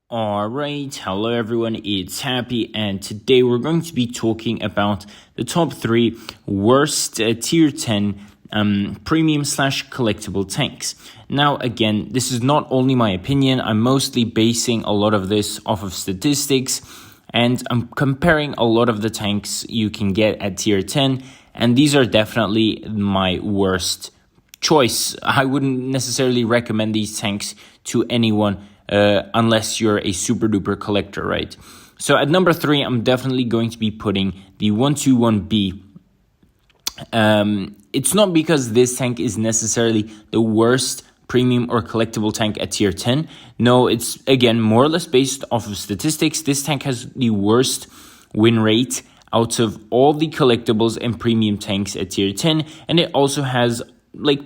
Alright, hello everyone, it's Happy, and today we're going to be talking about the top 3 worst tier 10 premium / collectible tanks. Now again, this is not only my opinion, I'm mostly basing a lot of this off of statistics, and I'm comparing a lot of the tanks you can get at tier 10, and these are definitely my worst choice. I wouldn't necessarily recommend these tanks to anyone unless you're a super duper collector, right? So at number 3, I'm definitely going to be putting the 121B. It's not because this tank is necessarily the worst premium or collectible tank at tier 10. No, it's again more or less based off of statistics. This tank has the worst win rate out of all the collectibles and premium tanks at tier 10, and it also has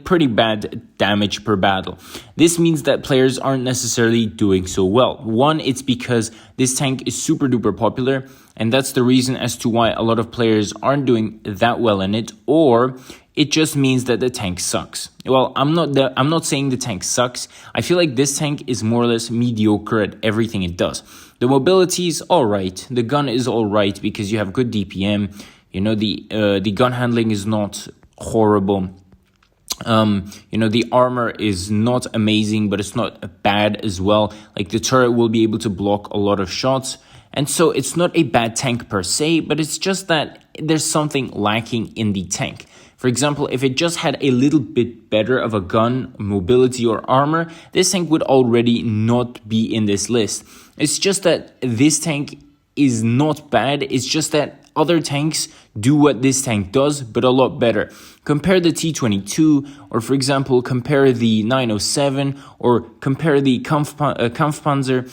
pretty bad damage per battle. This means that players aren't necessarily doing so well. One, it's because this tank is super duper popular, and that's the reason as to why a lot of players aren't doing that well in it, or it just means that the tank sucks. Well, I'm not saying the tank sucks. I feel like this tank is more or less mediocre at everything it does. The mobility is alright, the gun is alright because you have good DPM, the gun handling is not horrible. The armor is not amazing, but it's not bad as well. Like, the turret will be able to block a lot of shots. And so it's not a bad tank per se, but it's just that there's something lacking in the tank. For example, if it just had a little bit better of a gun, mobility, or armor, this tank would already not be in this list. It's just that this tank is not bad. It's just that other tanks do what this tank does, but a lot better. Compare the T-22, or for example, compare the 907, or compare the Kampfpanzer.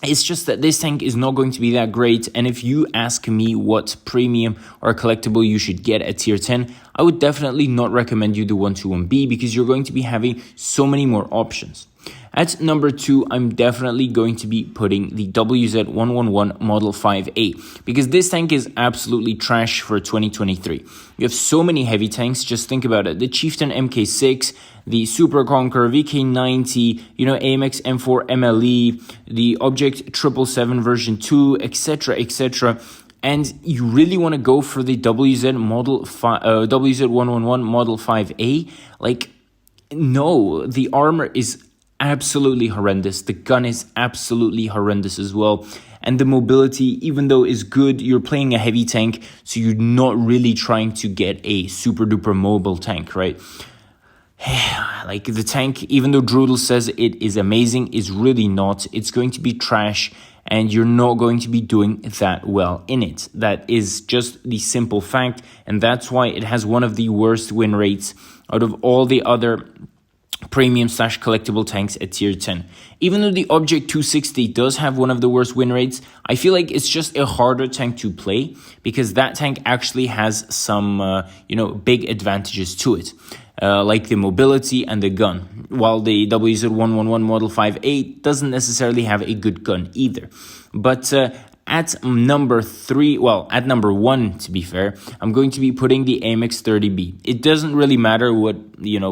It's just that this tank is not going to be that great, and if you ask me what premium or collectible you should get at tier 10, I would definitely not recommend you the 121B because you're going to be having so many more options. At number 2, I'm definitely going to be putting the WZ111 Model 5A because this tank is absolutely trash for 2023. You have so many heavy tanks, just think about it. The Chieftain MK6, the Super Conqueror VK90, AMX M4 MLE, the Object 777 version 2, etc., etc. And you really want to go for the WZ111 Model 5A? No, the armor is absolutely horrendous. The gun is absolutely horrendous as well. And the mobility, even though is good, you're playing a heavy tank, so you're not really trying to get a super duper mobile tank, right? The tank, even though Droodle says it is amazing, is really not. It's going to be trash, and you're not going to be doing that well in it. That is just the simple fact, and that's why it has one of the worst win rates out of all the other premium / collectible tanks at tier 10. Even though the Object 260 does have one of the worst win rates, I feel like it's just a harder tank to play because that tank actually has some, big advantages to it. Like the mobility and the gun, while the WZ111 Model 5A doesn't necessarily have a good gun either. But at number 1, to be fair, I'm going to be putting the AMX 30B. It doesn't really matter what,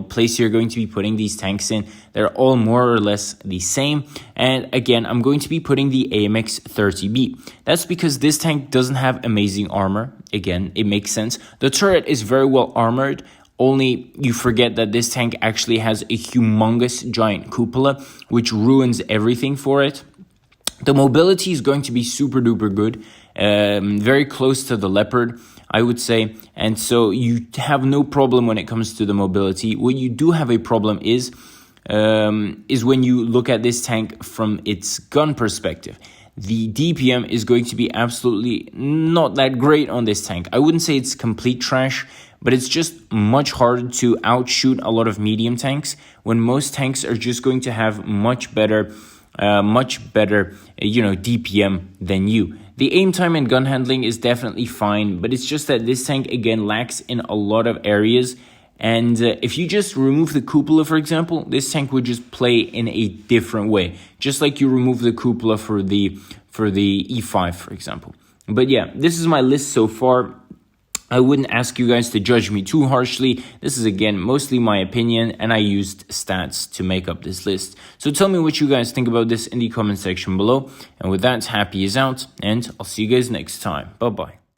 place you're going to be putting these tanks in. They're all more or less the same. And again, I'm going to be putting the AMX 30B. That's because this tank doesn't have amazing armor. Again, it makes sense. The turret is very well armored. Only you forget that this tank actually has a humongous giant cupola, which ruins everything for it. The mobility is going to be super duper good, very close to the Leopard, I would say. And so you have no problem when it comes to the mobility. What you do have a problem is when you look at this tank from its gun perspective. The DPM is going to be absolutely not that great on this tank. I wouldn't say it's complete trash, but it's just much harder to outshoot a lot of medium tanks when most tanks are just going to have much better DPM than you. The aim time and gun handling is definitely fine, but it's just that this tank again lacks in a lot of areas. And if you just remove the cupola, for example, this tank would just play in a different way, just like you remove the cupola for the E5, for example. But yeah, this is my list so far. I wouldn't ask you guys to judge me too harshly. This is, again, mostly my opinion, and I used stats to make up this list. So tell me what you guys think about this in the comment section below. And with that, Happy is out, and I'll see you guys next time. Bye-bye.